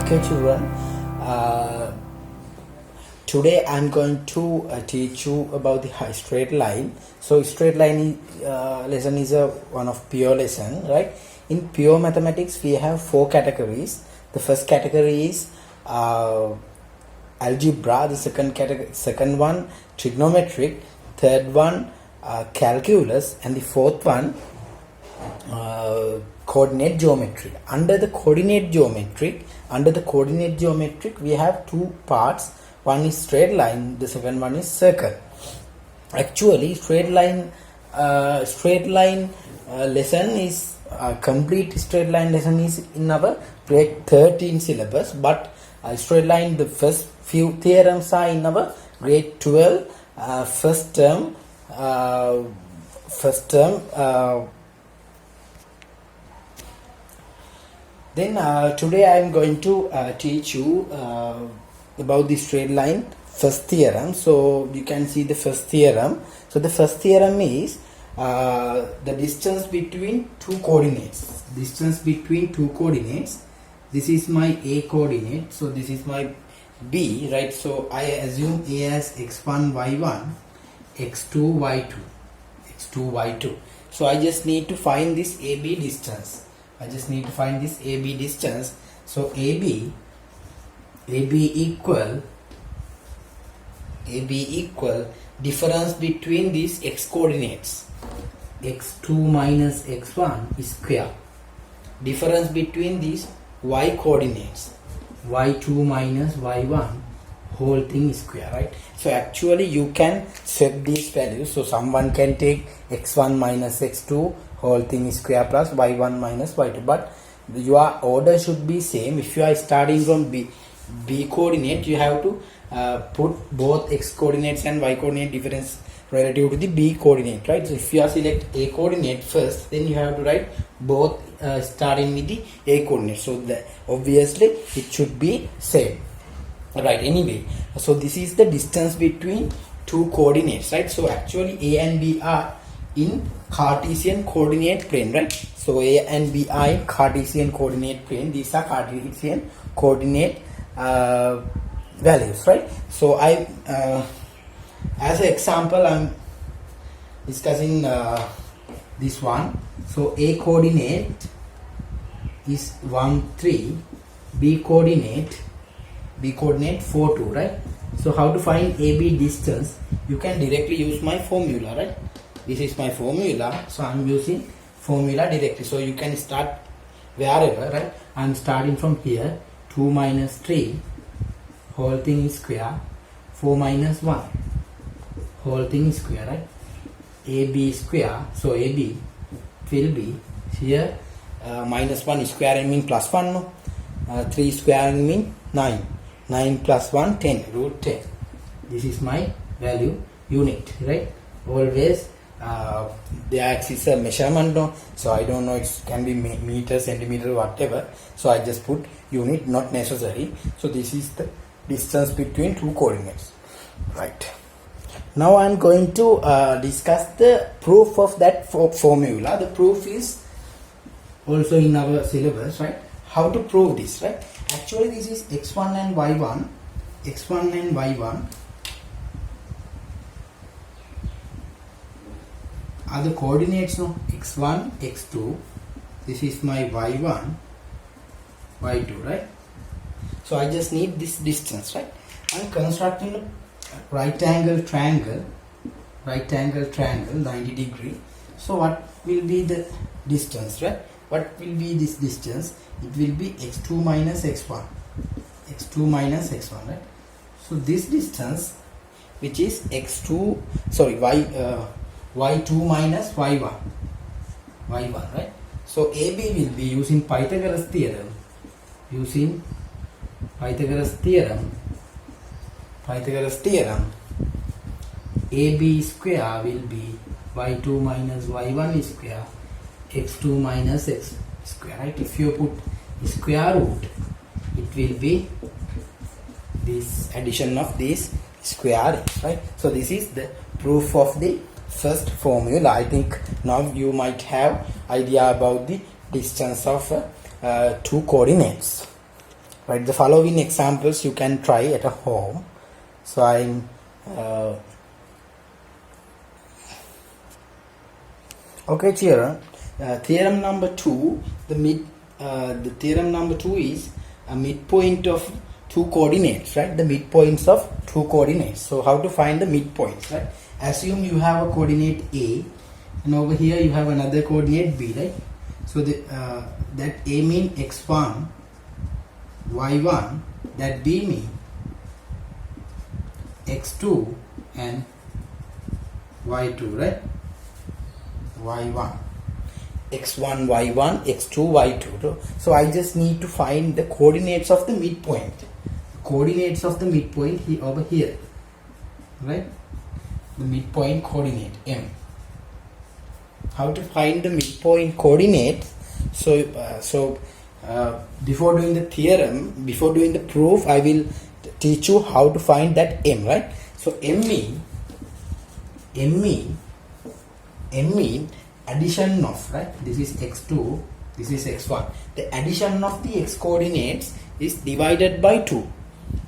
Okay, children. Today I'm going to teach you about the straight line. So straight line lesson is one of pure lesson, right? In pure mathematics we have four categories. The first category is algebra. The second one trigonometric. Third one calculus, and the fourth one coordinate geometry. Under the coordinate geometric we have two parts. One is straight line, the second one is circle. Actually straight line lesson is complete straight line lesson is in our grade 13 syllabus, but straight line, the first few theorems are in our grade 12 first term. Then today I am going to teach you about the straight line first theorem. So you can see the first theorem. So the first theorem is the distance between two coordinates. This is my A coordinate, so this is my B, right? So I assume A as x1 y1, x2 y2. So I just need to find this AB distance. So AB equal difference between these x coordinates. x2 minus x1 is square. Difference between these y coordinates, y2 minus y1, whole thing is square, right? So actually you can set these values. So someone can take x1 minus x2, whole thing is square, plus y1 minus y2, but your order should be same. If you are starting from B coordinate, you have to put both x coordinates and y coordinate difference relative to the B coordinate, right? So if you are select A coordinate first, then you have to write both starting with the A coordinate. So obviously it should be same, right? Anyway, so this is the distance between two coordinates, right? So actually A and B are in Cartesian coordinate plane, right? So A and B are in Cartesian coordinate plane. These are Cartesian coordinate values, right? So I as an example I'm discussing this one. So A coordinate is 1 3, B coordinate 4 2, right? So how to find AB distance? You can directly use my formula, right? This is my formula, so I'm using formula directly. So you can start wherever, right? I'm starting from here. 2 minus 3, whole thing is square. 4 minus 1, whole thing is square, right? AB square, so AB will be here, minus 1 square and mean plus 1, no? 3 square and mean 9. 9 plus 1, 10, root 10. This is my value unit, right? Always the axis is a measurement, no? So I don't know, it can be meter, centimeter, whatever. So I just put unit, not necessary. So this is the distance between two coordinates, right? Now I am going to discuss the proof of that formula. The proof is also in our syllabus, right? How to prove this, right? Actually this is x1 and y1. Are the coordinates, no? x1, x2. This is my y1, y2, right? So I just need this distance, right? I'm constructing a right angle triangle 90 degree. So what will be the distance, right? What will be this distance? It will be x2 minus x1, right? So this distance, which is y2 minus y1, right? So AB will be using Pythagoras theorem. AB square will be y2 minus y1 square, x2 minus x square, right? If you put square root, it will be this addition of these square, right? So this is the proof of the first formula. I think now you might have idea about the distance of two coordinates. right? The following examples you can try at a home. So I'm okay, children. Theorem number 2. The theorem number 2 is a midpoint of two coordinates, right? The midpoints of two coordinates. So how to find the midpoints, right? Assume you have a coordinate A, and over here you have another coordinate B, right? So that A mean x1, y1, that B mean x2 and y2, right? y1, x1, y1, x2, y2. So I just need to find the coordinates of the midpoint. Coordinates of the midpoint over here, right? The midpoint coordinate M. How to find the midpoint coordinate? So before doing the theorem, before doing the proof, I will teach you how to find that M, right? So M mean addition of, right? This is x2, this is x1. The addition of the x coordinates is divided by 2.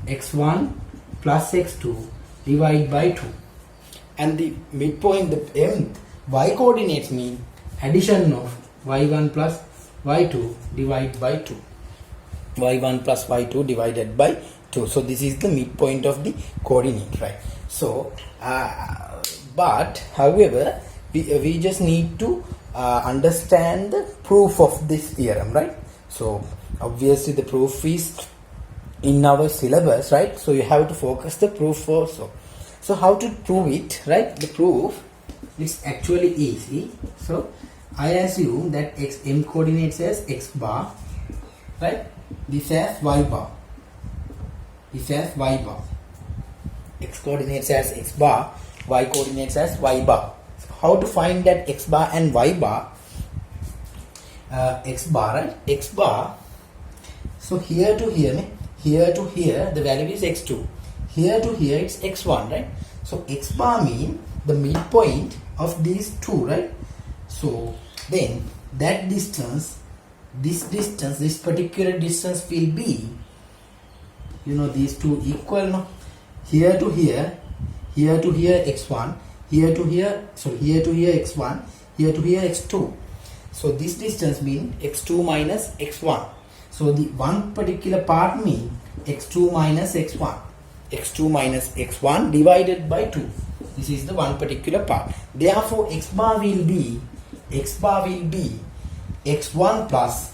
x1 plus x2 divided by 2. And the midpoint, the M, y coordinates mean addition of y1 plus y2 divided by 2. y1 plus y2 divided by 2. So this is the midpoint of the coordinate, right? So but however we just need to understand the proof of this theorem, right? So obviously the proof is in our syllabus, right? So you have to focus the proof also. So how to prove it, right? The proof is actually easy. So I assume that M coordinates as x bar, right? This as y bar. This as y bar. X coordinates as x bar, y coordinates as y bar. So how to find that x bar and y bar? X bar, right? X bar. So here to here the value is x2. Here to here it's x1, right? So x bar mean the midpoint of these two, right? So then that distance, this particular distance will be, you know, these two equal, no? Here to here x1, here to here x1, here to here x2. So this distance mean x2 minus x1. So the one particular part mean x2 minus x1. x2 minus x1 divided by 2. This is the one particular part. Therefore x bar will be x1 plus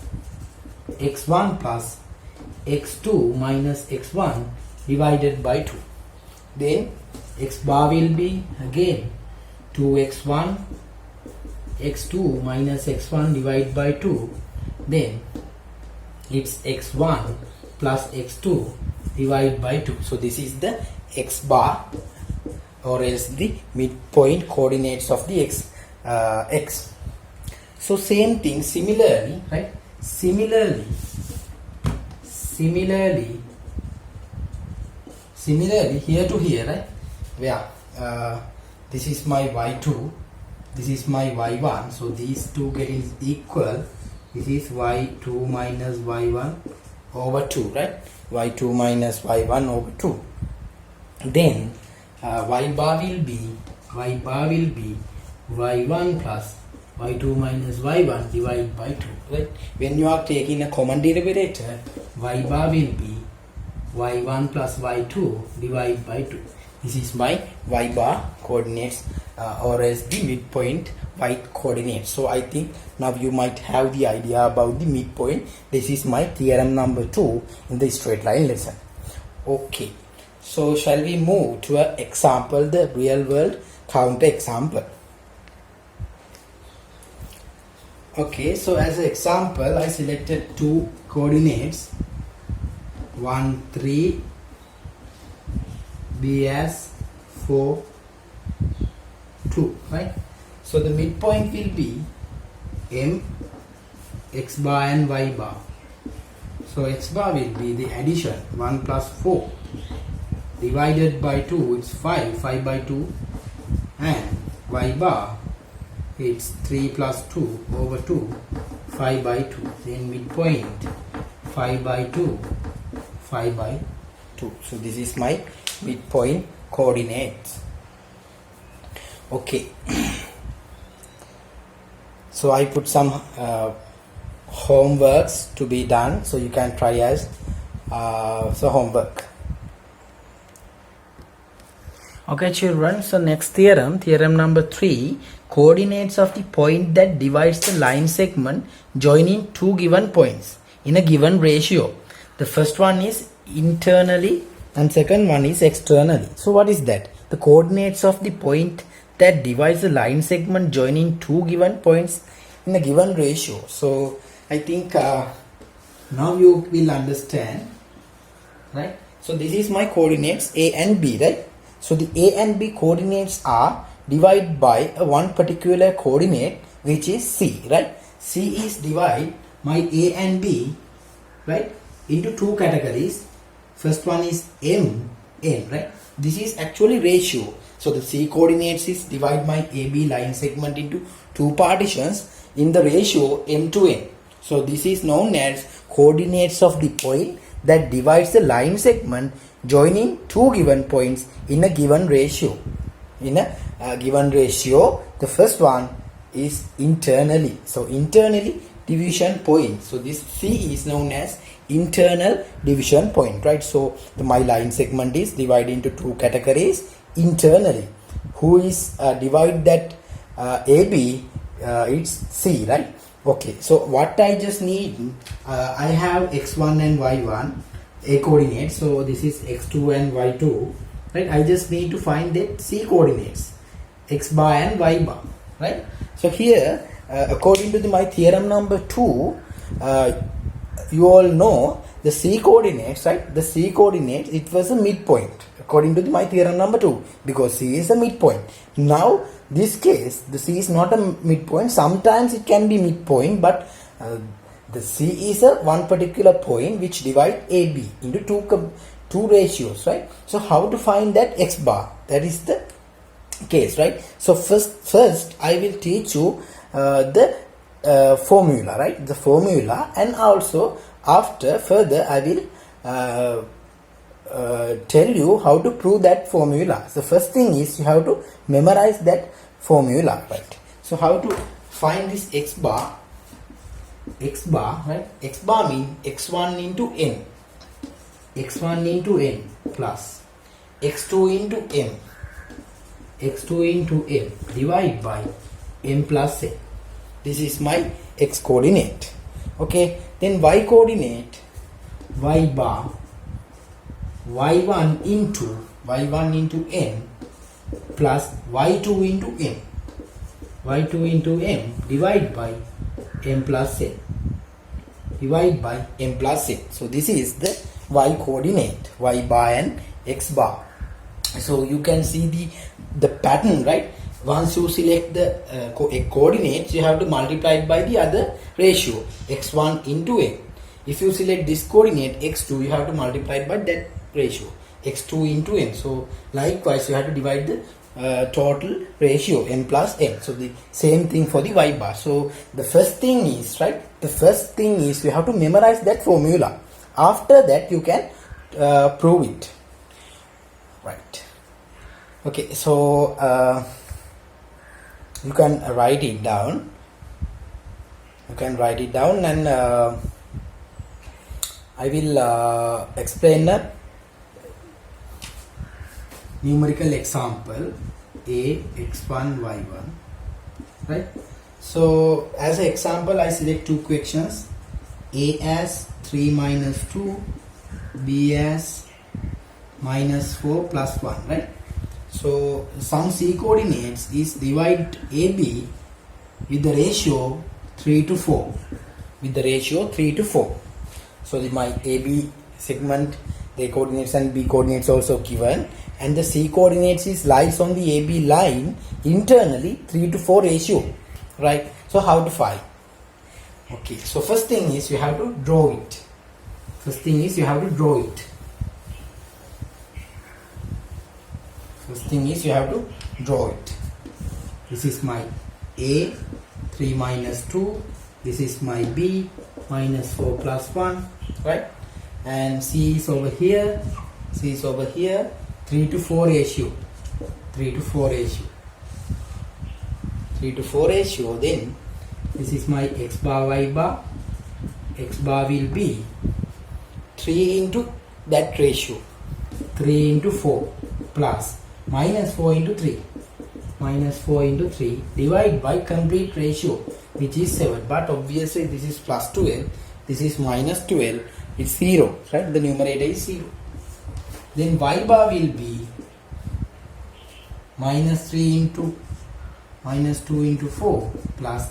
x2 minus x1 divided by 2. Then x bar will be again 2x1 x2 minus x1 divided by 2. Then it's x1 plus x2 divided by 2. So this is the x bar, or else the midpoint coordinates of the x. So same thing, similarly, right? Similarly here to here, right? Where this is my y2, this is my y1. So these two getting equal. This is y2 minus y1 over 2, right? y2 minus y1 over 2. Then y bar will be y1 plus y2 minus y1 divided by 2, right? When you are taking a common denominator, y bar will be y1 plus y2 divided by 2. This is my y bar coordinates, or as the midpoint y coordinates. So I think now you might have the idea about the midpoint. This is my theorem number 2 in the straight line lesson. Okay, so shall we move to an example, the real world counter example? Okay, so as an example, I selected two coordinates, 1, 3, B as 4, 2, right? So the midpoint will be M, x bar and y bar. So x bar will be the addition 1 plus 4 divided by 2, it's 5 by 2, and y bar it's 3 plus 2 over 2, 5 by 2. Then midpoint 5 by 2 5 by 2. So this is my midpoint coordinates. Okay. So I put some homeworks to be done, so you can try as homework. Okay children, so next theorem, theorem number 3, coordinates of the point that divides the line segment joining two given points in a given ratio. The first one is internally and second one is externally. So what is that? The coordinates of the point that divides the line segment joining two given points in a given ratio. So I think now you will understand, right? So this is my coordinates A and B, right? So the A and B coordinates are divided by one particular coordinate which is C, right? C is divide my A and B, right, into two categories. First one is M, N, right? This is actually ratio. So the C coordinates is divide my AB line segment into two partitions in the ratio M to N. So this is known as coordinates of the point that divides the line segment joining two given points in a given ratio. In a given ratio, the first one is internally. So internally division point. So this C is known as internal division point, right? So my line segment is divided into two categories internally. Who is divide that AB? It's C, right? Okay, so what I just need, I have x1 and y1 A coordinates, so this is x2 and y2, right? I just need to find the C coordinates, x bar and y bar, right? So here, according to my theorem number 2, you all know the C coordinates, right? The C coordinates, it was a midpoint according to my theorem number 2, because C is a midpoint. Now this case, the C is not a midpoint. Sometimes it can be midpoint, but the C is a one particular point which divide AB into two ratios, right? So how to find that x bar? That is the case, right? So first I will teach you the formula, right? The formula, and also after further I will tell you how to prove that formula. The first thing is you have to memorize that formula, right? So how to find this x bar? X bar, right? X bar means x1 into n, x1 into n plus x2 into m, x2 into m divided by m plus n. This is my x coordinate. Okay, then y coordinate, y bar, y1 into n plus y2 into m, y2 into m divided by m plus n, divided by m plus n. So this is the y coordinate, y bar and x bar. So you can see the pattern, right? Once you select the coordinates, you have to multiply it by the other ratio, x1 into n. If you select this coordinate x2, you have to multiply it by that ratio, x2 into n. So likewise you have to divide the total ratio m plus n. So the same thing for the y bar. So the first thing is, right, the first thing is you have to memorize that formula. After that you can prove it, right? Okay, so you can write it down. You can write it down, and I will explain a numerical example A, x1, y1, right? So as an example, I select two questions, A as 3 minus 2, B as minus 4 plus 1, right? So some C coordinates is divide AB with the ratio 3 to 4, with the ratio 3 to 4. So my AB segment, the coordinates and B coordinates also given, and the C coordinates is lies on the AB line internally 3 to 4 ratio, right? So how to find? Okay, so first thing is you have to draw it. First thing is you have to draw it. First thing is you have to draw it. This is my A, 3 minus 2. This is my B, minus 4 plus 1, right? and C is over here, 3 to 4 ratio, 3 to 4 ratio, 3 to 4 ratio. Then this is my x bar, y bar. X bar will be 3 into that ratio, 3 into 4 plus minus 4 into 3, minus 4 into 3 divided by complete ratio, which is 7. But obviously this is plus 12, this is minus 12, it's 0, right? The numerator is 0. Then y bar will be minus 3 into minus 2 into 4 plus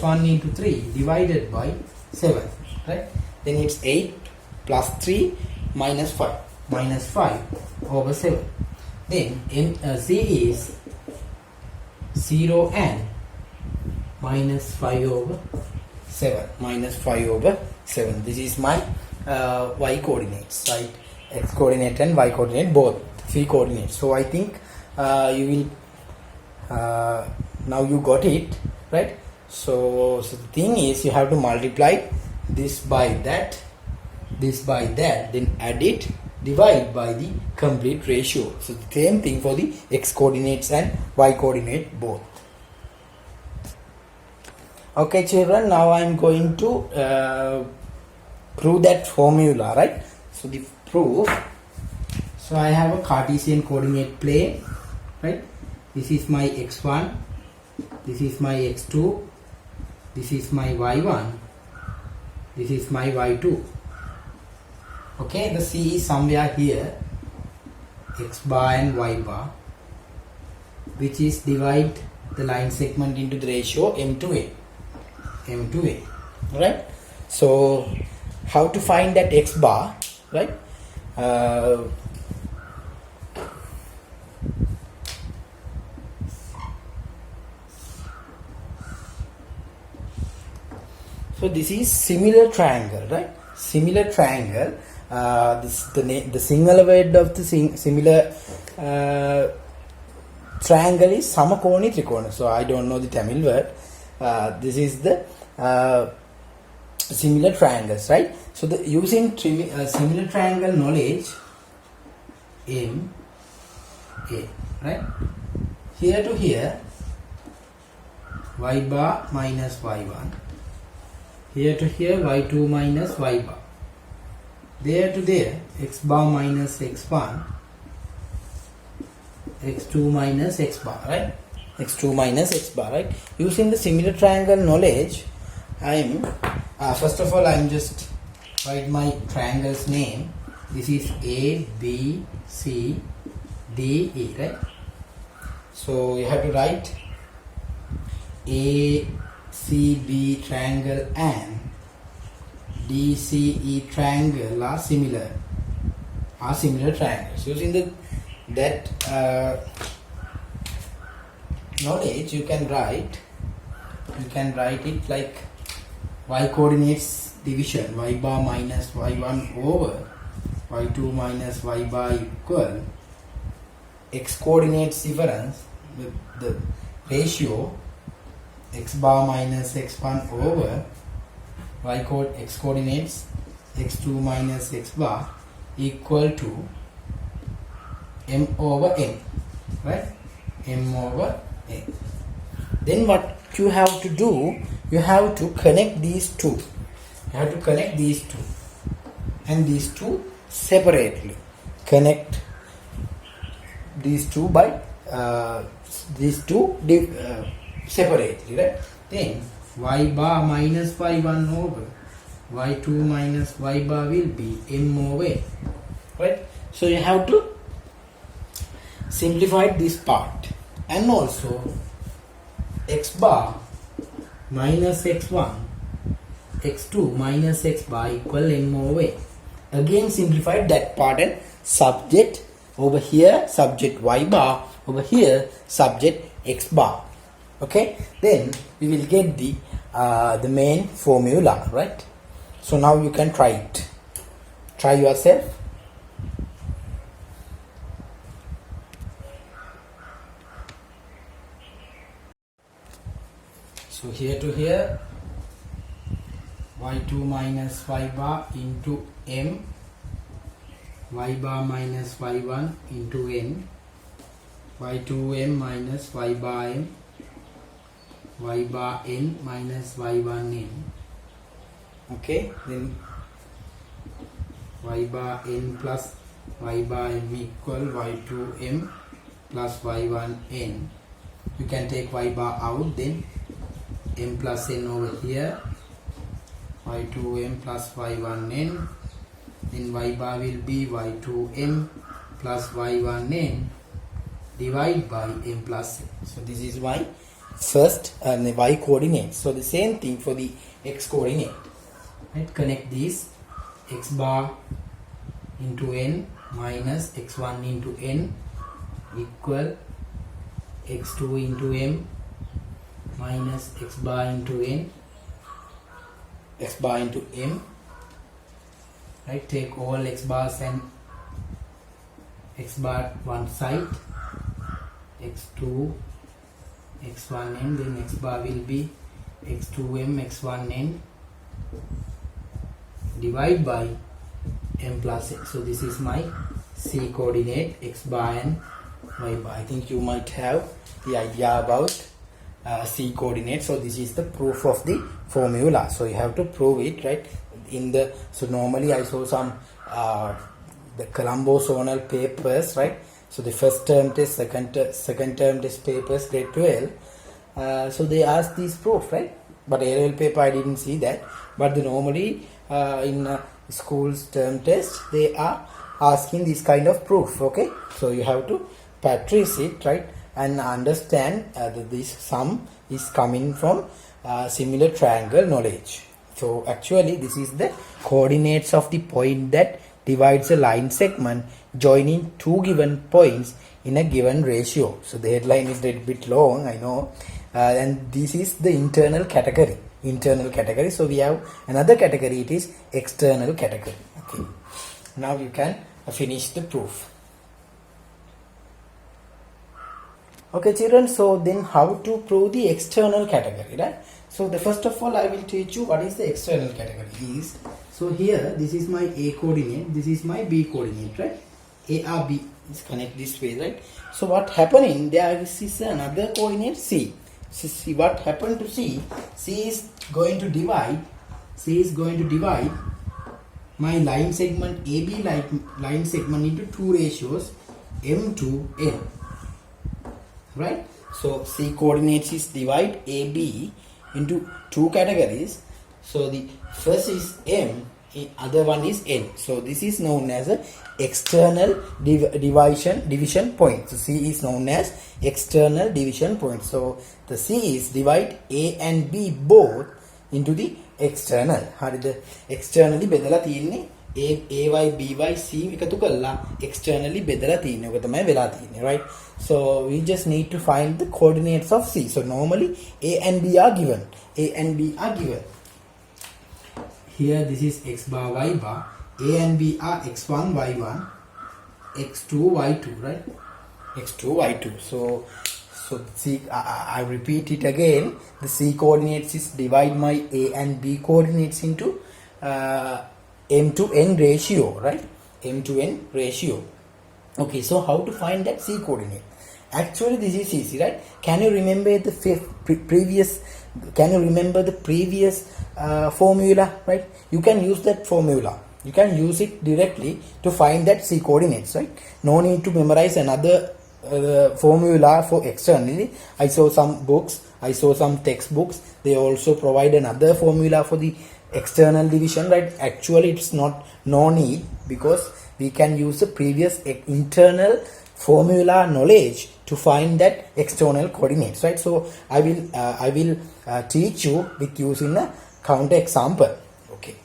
1 into 3 divided by 7, right? Then it's 8 plus 3 minus 5 over 7. Then C is 0 and minus 5 over 7, minus 5 over 7. This is my y coordinates, right? X coordinate and y coordinate, both 3 coordinates. So I think you will now you got it, right? So the thing is, you have to multiply this by that, then add it, divide by the complete ratio. So the same thing for the x coordinates and y coordinate both. Okay children, now I am going to prove that formula, right? So the proof, so I have a Cartesian coordinate plane, right? This is my x1, this is my x2, this is my y1, this is my y2. Okay, the C is somewhere here, x bar and y bar, which is divide the line segment into the ratio m to a, right? So how to find that x bar, right? So this is similar triangle, right? Similar triangle. The single word of the similar triangle is samakoni trikona. So I don't know the Tamil word. This is the similar triangles, right? So using similar triangle knowledge, M A, right? Here to here, y bar minus y1. Here to here, y2 minus y bar. There to there, x bar minus x1, x2 minus x bar, right? x2 minus x bar, right? Using the similar triangle knowledge, first of all, I'm just write my triangle's name. This is A, B, C, D, E, right? So you have to write A, C, B triangle and D, C, E triangle are similar triangles. Using that knowledge, you can write it like y coordinates division, y bar minus y1 over y2 minus y bar equal x coordinates difference with the ratio x bar minus x1 over x coordinates x2 minus x bar equal to m over n, right? M over n. Then what you have to do, you have to connect these two. You have to connect these two and these two separately. Connect these two by separately, right? Then y bar minus y1 over y2 minus y bar will be m over n, right? So you have to simplify this part, and also x bar minus x1, x2 minus x bar equal m over n. Again simplified that part, and subject over here, subject y bar, over here subject x bar. Okay, then we will get the main formula, right? So now you can try it. Try yourself. So here to here, y2 minus y bar into m, y bar minus y1 into n, y2m minus y bar m, y bar n minus y1 n. Okay, then y bar n plus y bar m equal y2m plus y1 n. You can take y bar out, then m plus n over here, y2m plus y1 n, then y bar will be y2m plus y1 n divided by m plus n. So this is y first and the y coordinate. So the same thing for the x coordinate. Right? Connect these, x bar into n minus x1 into n equal x2 into m minus x bar into n, x bar into m. Right, take all x bars and x bar one side, x2 x1n, then x bar will be x2m x1n divide by m plus n. So this is my c coordinate, x bar and y bar. I think you might have the idea about c coordinate. So this is the proof of the formula. So you have to prove it, right? So normally I saw some the Colombo zonal papers, right? So the first term test, second term test papers, grade 12. So they asked this proof, right? But A-level paper I didn't see that. But normally in school's term test they are asking this kind of proof. Okay, so you have to practice it, right, and understand that this sum is coming from similar triangle knowledge. So actually this is the coordinates of the point that divides a line segment joining two given points in a given ratio. So the headline is a little bit long, I know, and this is the internal category. So we have another category, it is external category. Okay, now you can finish the proof. Okay children, so then how to prove the external category, right? So the first of all I will teach you what is the external category is. So here this is my A coordinate, this is my B coordinate, right? A or B is connect this way, right? So what happening, there is another coordinate C. So see what happened to C. C is going to divide my line segment AB line segment into two ratios, m to n, right? So C coordinates is divide AB into two categories. So the first is m, other one is n. So this is known as a external division point. So C is known as external division point. So the C is divide A and B both into the external. හරිද? externally බෙදලා තියෙන්නේ AY BY C එකතු කරලා externally බෙදලා තියෙන්නේ. ඔක තමයි වෙලා තියෙන්නේ, right? So we just need to find the coordinates of C. So normally A and B are given. Here this is x bar y bar. A and B are x1 y1, x2 y2, right? x2 y2. So C, I repeat it again. The C coordinates is divide my A and B coordinates into m to n ratio, right? M to n ratio. Okay, so how to find that C coordinate? Actually this is easy, right? Can you remember the previous formula, right? You can use that formula. You can use it directly to find that C coordinates, right? No need to memorize another formula for externally. I saw some books, I saw some textbooks, they also provide another formula for the external division, right? Actually it's no need, because we can use the previous internal formula knowledge to find that external coordinates, right? So I will teach you with using a counter example. Okay.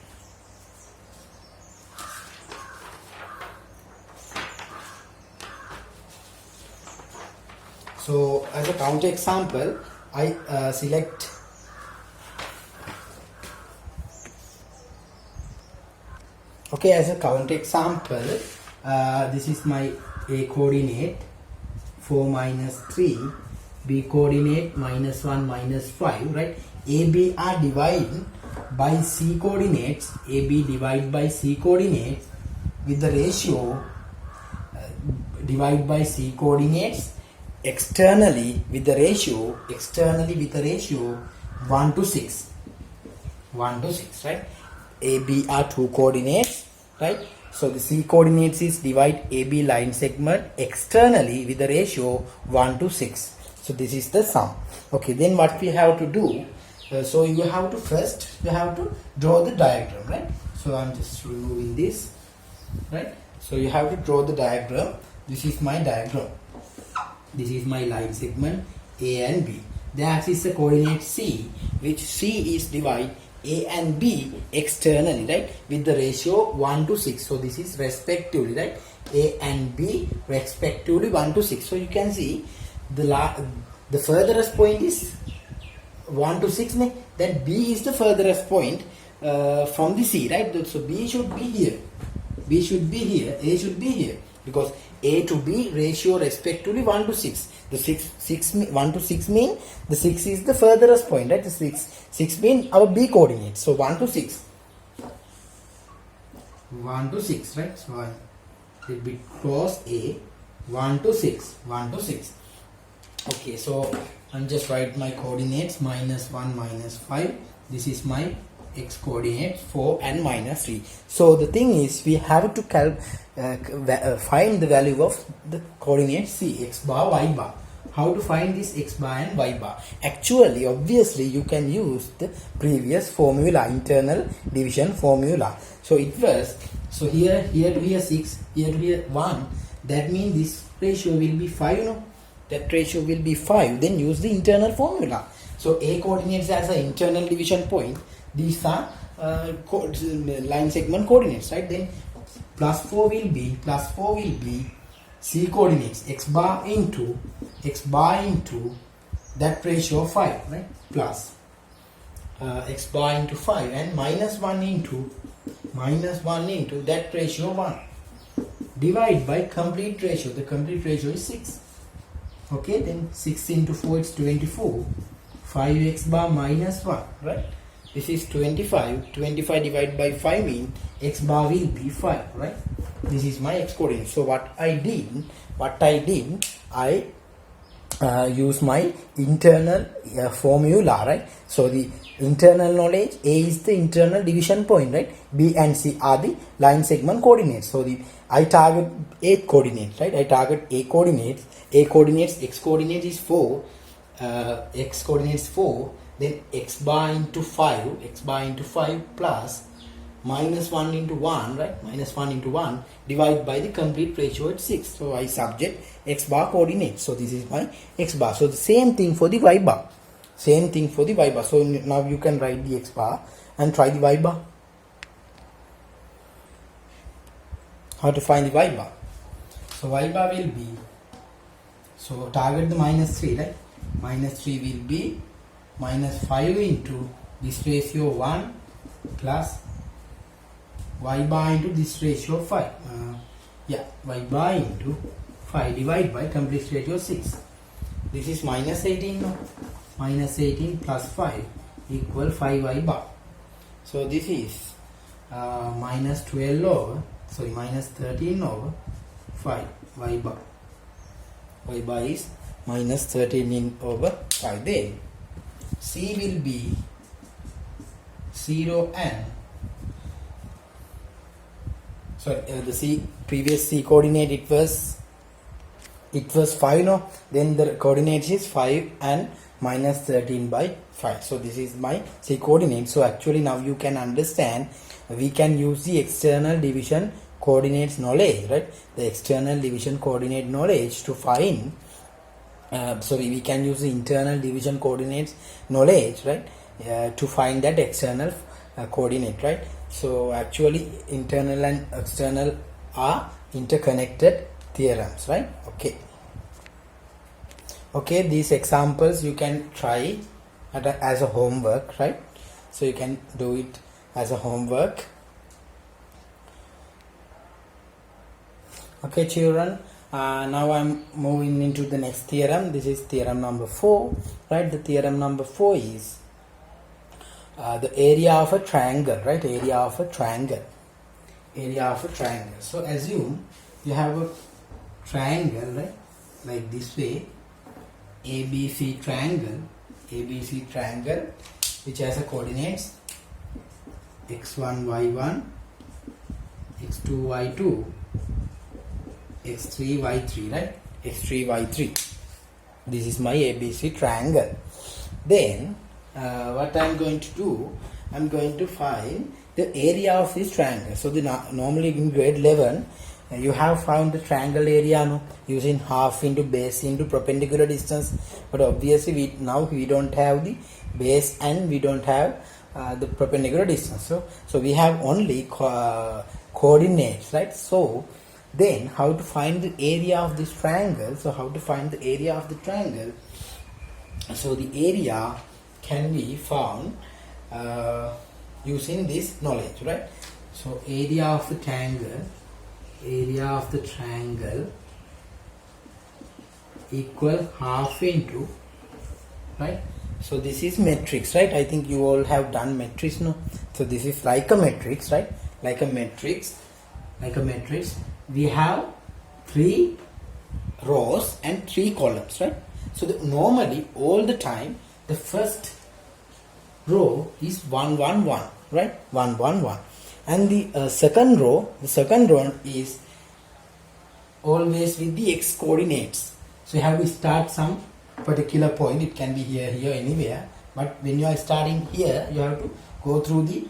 So as a counter example, I select as a counter example, this is my A coordinate 4 minus 3, B coordinate minus 1 minus 5, right? AB are by C coordinates, AB divided by C coordinates with the ratio divide by C coordinates externally with the ratio 1 to 6. 1 to 6, right? AB are two coordinates, right? So the C coordinates is divide AB line segment externally with the ratio 1 to 6. So this is the sum. Okay, then what we have to do, so you have to draw the diagram, right? So I'm just removing this, right? So you have to draw the diagram. This is my diagram. This is my line segment A and B. The axis is the coordinate C, which C is divide A and B externally, right, with the ratio 1 to 6. So this is respectively, right, A and B respectively 1 to 6. So you can see the furthest point is 1 to 6, then B is the furthest point from the C, right? So B should be here, B should be here, A should be here, because A to B ratio respectively 1 to 6. The 1 to 6 mean the 6 is the furthest point, right? The 6 mean our B coordinates. So 1 to 6. 1 to 6, right? So I will be cross A 1 to 6. 1 to 6. Okay, so I'm just write my coordinates -1, -5. This is my x coordinate 4 and -3. So the thing is, we have to find the value of the coordinate C, x bar, y bar. How to find this x bar and y bar? Actually, obviously, you can use the previous formula, internal division formula. So it was, so here to here 6, here to here 1. That means this ratio will be 5, no? That ratio will be 5. Then use the internal formula. So A coordinates as an internal division point. These are line segment coordinates, right? Then +4 will be C coordinates x bar into that ratio of 5, right? Plus x bar into 5 and -1 into that ratio 1. Divide by complete ratio. The complete ratio is 6. Okay, then 6 into 4 is 24. 5x bar -1, right? This is 25. 25 divided by 5 means x bar will be 5, right? This is my x coordinate. So what I did, I use my internal formula, right? So the internal knowledge, A is the internal division point, right? B and C are the line segment coordinates. So I target A coordinates, right? I target A coordinates. X coordinate is 4. X coordinates 4. Then x bar into 5 plus -1 into 1, right? -1 into 1 divided by the complete ratio at 6. So I subject x bar coordinate. So this is my x bar. So the same thing for the y bar. So now you can write the x bar and try the y bar. How to find the y bar? So y bar will be, so target the -3, right? -3 will be -5 into this ratio 1 plus y bar into this ratio 5. Y bar into 5 divided by complete ratio 6. This is -18, no? -18 plus 5 equal 5 y bar. So this is -13 over 5 y bar. Y bar is -13 over 5. Then C will be 0 and the previous C coordinate it was 5, no? Then the coordinate is 5 and -13 by 5. So this is my C coordinate. So actually now you can understand, we can use the external division coordinates knowledge, right? The external division coordinate knowledge to find, we can use the internal division coordinates knowledge, right, to find that external coordinate, right? So actually internal and external are interconnected theorems, right? Okay, these examples you can try as a homework, right? So you can do it as a homework. Okay, children, now I'm moving into the next theorem. This is theorem number 4, right? The theorem number 4 is the area of a triangle, right? Area of a triangle. So assume you have a triangle, right? Like this way, ABC triangle, which has a coordinates x1, y1, x2, y2, x3, y3, right? x3, y3. This is my ABC triangle. Then what I'm going to do, I'm going to find the area of this triangle. So normally in grade 11 you have found the triangle area, no, using half into base into perpendicular distance, but obviously we don't have the base and we don't have the perpendicular distance, so we have only coordinates, right? So then how to find the area of this triangle? So the area can be found using this knowledge, right? So area of the triangle equal half into, right? So this is matrix, right? I think you all have done matrix, no? So this is like a matrix, right? Like a matrix. We have 3 rows and 3 columns, right? So normally all the time the first row is 1 1 1, right? 1 1 1, and the second row is always with the x coordinates. So you have to start some particular point. It can be here, anywhere, but when you are starting here you have to go through the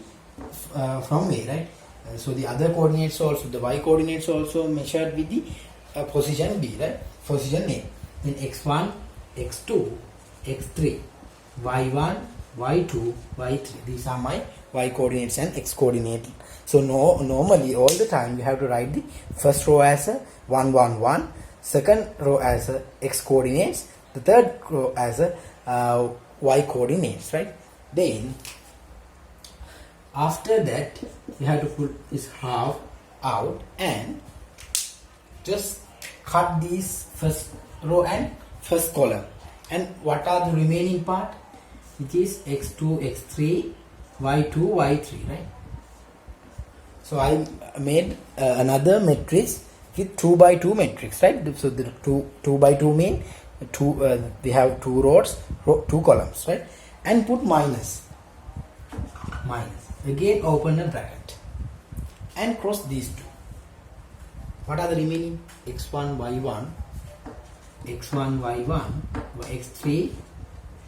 from A, right? So the other coordinates also, the y coordinates also measured with the position B, right? Position A. Then x1, x2, x3, y1, y2, y3. These are my y coordinates and x coordinate. So normally all the time you have to write the first row as a 1 1 1, second row as a x coordinates, the third row as a y coordinates, right? Then after that you have to put this half out and just cut these first row and first column. And what are the remaining part? It is x2, x3, y2, y3, right? So I made another matrix with 2 by 2 matrix, right? So the 2 by 2 mean we have 2 rows, 2 columns, right? And put minus. Again open a bracket and cross these two. What are the remaining? x1, y1, x3,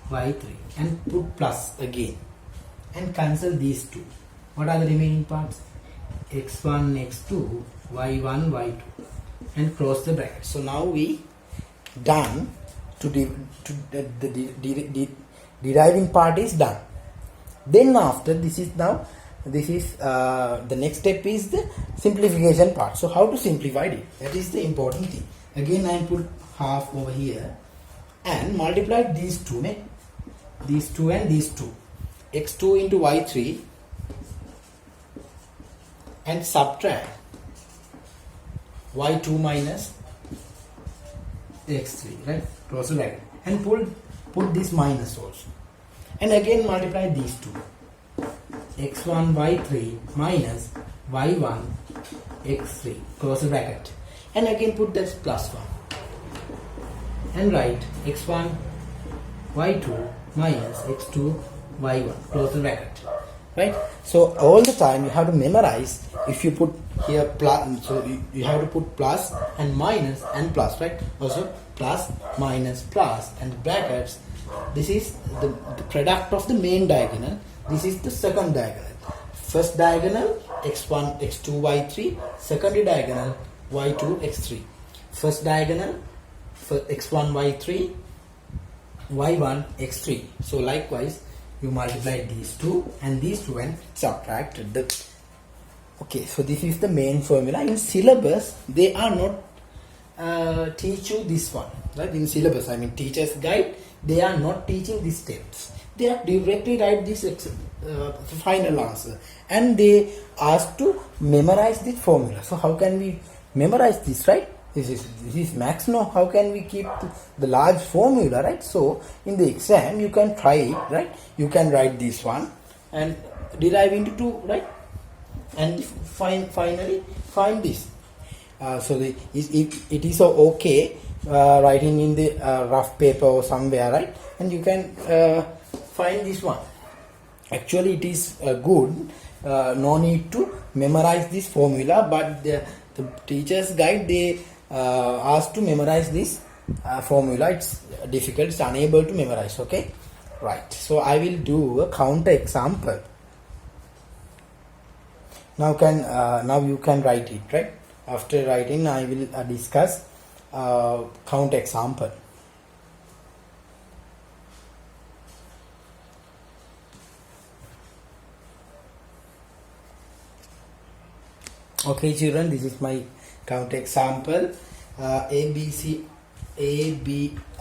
y3, and put plus again and cancel these two. What are the remaining parts? x1, x2, y1, y2, and close the bracket. So now we done to the deriving part is done. Then after this is the next step is the simplification part. So how to simplify it? That is the important thing. Again I put half over here and multiply these two and these two, x2 into y3, and subtract y2 minus x3, right? Close the bracket and put this minus also, and again multiply these two, x1 y3 minus y1 x3, close the bracket, and again put this plus 1 and write x1 y2 minus x2 y1, close the bracket, right? So all the time you have to memorize. If you put here plus, so you have to put plus and minus and plus, right? Also plus, minus, plus, and brackets. This is the product of the main diagonal. This is the second diagonal. First diagonal x1 x2 y3, second diagonal y2 x3. First diagonal for x1 y3, y1 x3. So likewise you multiply these two and these two and subtract the. Okay, so this is the main formula. In syllabus they are not teach you this one, right? In syllabus, I mean teacher's guide, they are not teaching these steps. They are directly write this final answer, and they ask to memorize this formula. So how can we memorize this, right? This is max, no? How can we keep the large formula, right? So in the exam you can try it, right? You can write this one and derive into 2, right? And finally find this. So it is okay writing in the rough paper or somewhere, right? And you can find this one. Actually it is good, no need to memorize this formula, but the teacher's guide, they ask to memorize this formula. It's difficult, it's unable to memorize. Okay, right. So I will do a counter example. Now you can write it, right? After writing, I will discuss count example. Okay, children, this is my count example. A, B,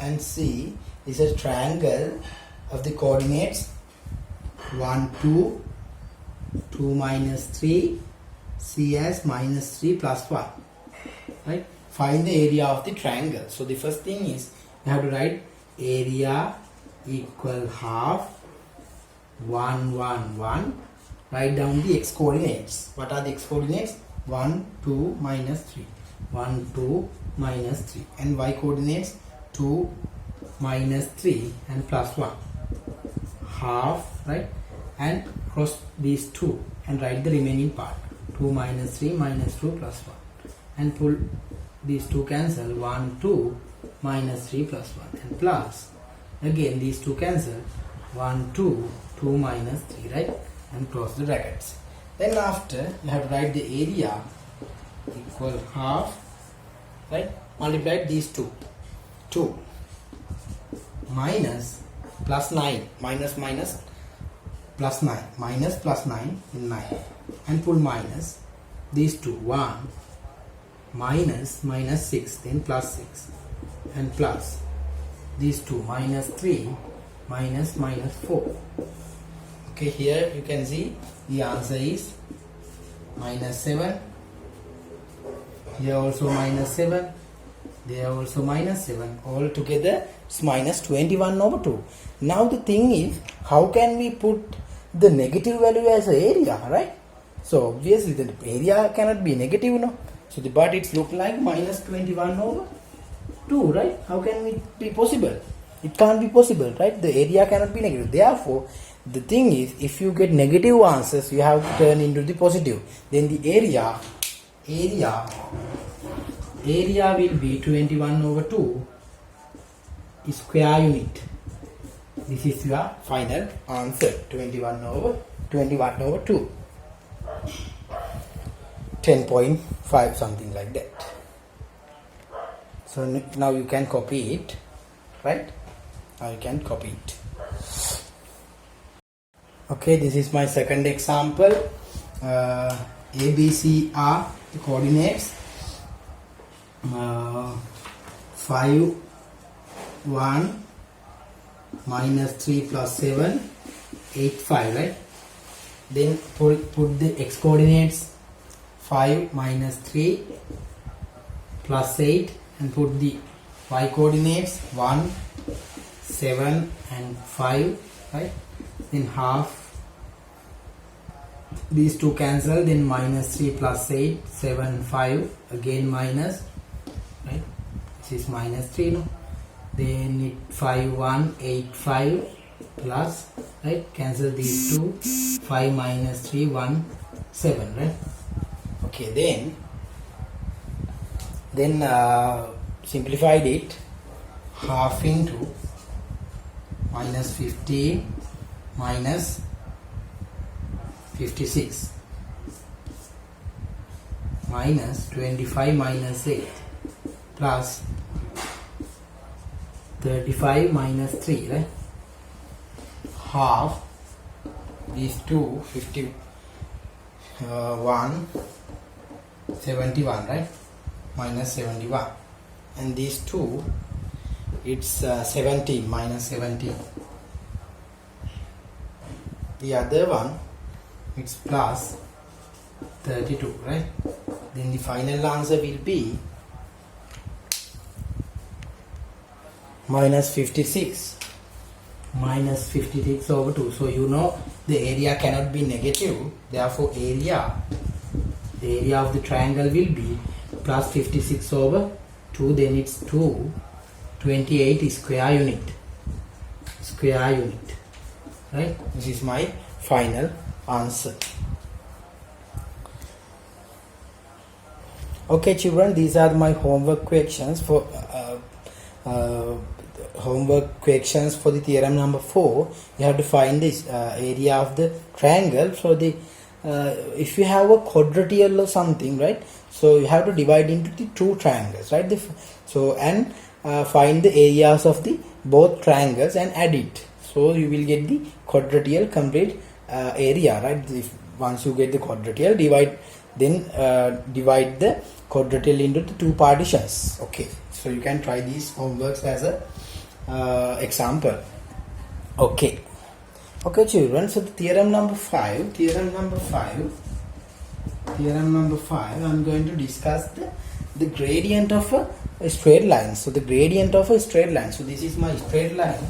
and C is a triangle of the coordinates 1, 2, 2 minus 3, C as minus 3 plus 1. Right? Find the area of the triangle. So the first thing is you have to write area equal half 1, 1, 1. Write down the x coordinates. What are the x coordinates? 1, 2, minus 3. 1, 2, minus 3. And y coordinates 2, minus 3 and plus 1. Half, right? And cross these two and write the remaining part. 2 minus 3 minus 2 plus 1. And pull these two cancel. 1, 2, minus 3 plus 1. And plus, again these two cancel. 1, 2, 2 minus 3, right? And close the brackets. Then after you have to write the area equal half, right? Multiply these two. 2 minus plus 9, minus plus 9, minus plus 9 in 9, and pull minus these two. 1 minus 6, then plus 6, and plus these two. Minus 3 minus 4. Okay, here you can see the answer is minus 7. Here also minus 7. There also minus 7. All together it's minus 21 over 2. Now the thing is, how can we put the negative value as an area, right? So obviously the area cannot be negative, no? So but it's look like minus 21 over 2, right? How can it be possible? It can't be possible, right? The area cannot be negative. Therefore, the thing is, if you get negative answers, you have to turn into the positive. Then the area will be 21 over 2 square unit. This is your final answer. 21 over 2. 10.5, something like that. So now you can copy it, right? Now you can copy it. Okay, this is my second example. A, B, C are the coordinates. 5, 1, minus 3 plus 7, 8, 5, right? Then put the x coordinates 5 minus 3 plus 8, and put the y coordinates 1, 7 and 5, right? Then half, these two cancel, then minus 3 plus 8, 7, 5, again minus, right? This is minus 3, no? Then 5, 1, 8, 5 plus, right? Cancel these two. 5 minus 3, 1, 7, right? Okay, then simplified it. Half into minus 15 minus 56 minus 25 minus 8 plus 35 minus 3, right? Half these two, 51, 71, right? Minus 71. And these two, it's 17, minus 17. The other one, it's plus 32, right? Then the final answer will be minus 56 over 2. So you know the area cannot be negative, therefore area of the triangle will be plus 56 over 2, then it's 228 square unit, right? This is my final answer. Okay children, these are my homework questions for the theorem number 4. You have to find this area of the triangle. So the if you have a quadrilateral or something, right, so you have to divide into the two triangles, right? And find the areas of the both triangles and add it, so you will get the quadrilateral complete area, right? Once you get the quadrilateral, divide the quadrilateral into the two partitions. Okay, so you can try these homeworks as a example. Okay children, so the theorem number 5, I'm going to discuss the gradient of a straight line. So the gradient of a straight line, so this is my straight line,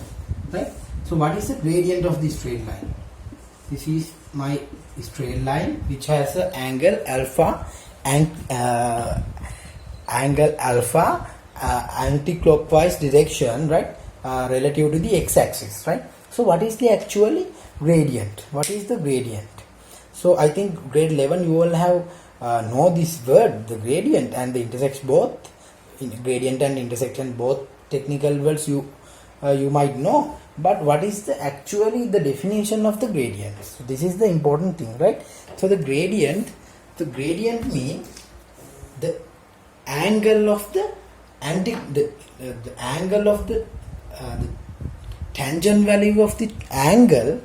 right? So what is the gradient of the straight line? This is my straight line which has an angle alpha and anti-clockwise direction, right, relative to the x-axis, right? So what is the actually gradient? What is the gradient? So I think grade 11 you will have know this word, the gradient, and the intersects both. Gradient and intersection, both technical words you might know, but what is the actually the definition of the gradient? So this is the important thing, right? So the gradient means the angle of the angle of the tangent value of the angle,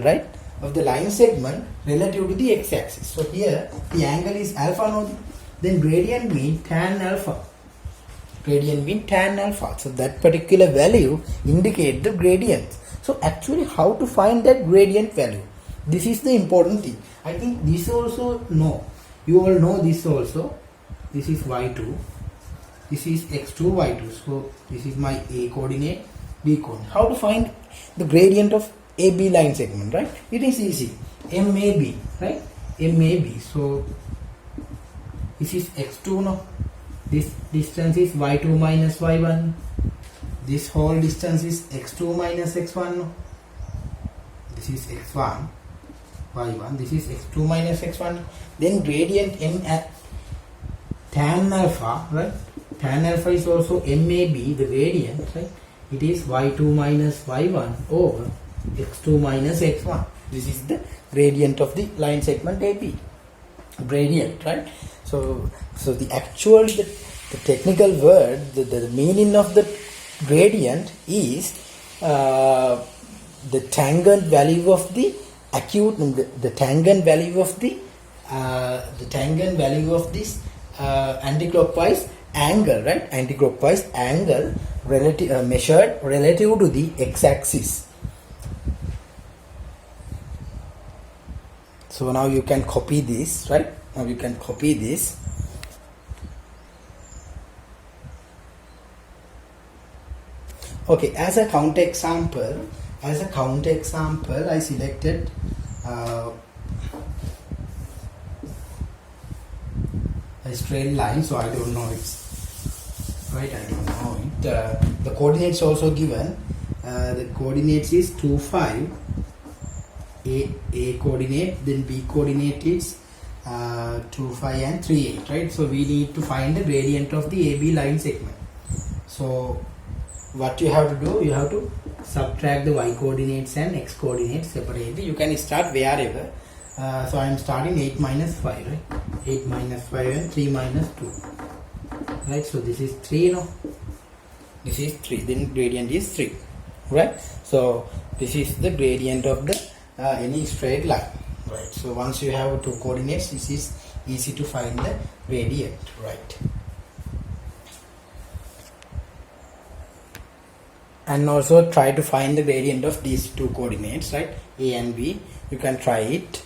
right, of the line segment relative to the x-axis. So here the angle is alpha, no? Then gradient means tan alpha. So that particular value indicates the gradient. So actually how to find that gradient value? This is the important thing. I think this also know. You all know this also. This is y2. This is x2, y2. So this is my A coordinate, B coordinate. How to find the gradient of AB line segment, right? It is easy. MAB, right? MAB. So this is x2, no? This distance is y2 minus y1. This whole distance is x2 minus x1, no? This is x1, y1. This is x2 minus x1. Then gradient M at tan alpha, right? Tan alpha is also MAB, the gradient, right? It is y2 minus y1 over x2 minus x1. This is the gradient of the line segment AB. Gradient, right? So the actual, the technical word, the meaning of the gradient is the tangent value of the the tangent value of this anti-clockwise angle, right? Anti-clockwise angle measured relative to the x-axis. So now you can copy this, right? Now you can copy this. Okay, as a counterexample, I selected a straight line. So I don't know it's right. I don't know it. The coordinates also given. The coordinates is 2, 5. A coordinate, then B coordinate is 2, 5 and 3, 8, right? So we need to find the gradient of the AB line segment. So what you have to do, you have to subtract the y coordinates and x coordinates separately. You can start wherever. So I am starting 8 minus 5, right? 8 minus 5 and 3 minus 2, right? So this is 3, no? This is 3, then gradient is 3, right? So this is the gradient of the any straight line, right? So once you have two coordinates, this is easy to find the gradient, right? And also try to find the gradient of these two coordinates, right? A and B. You can try it.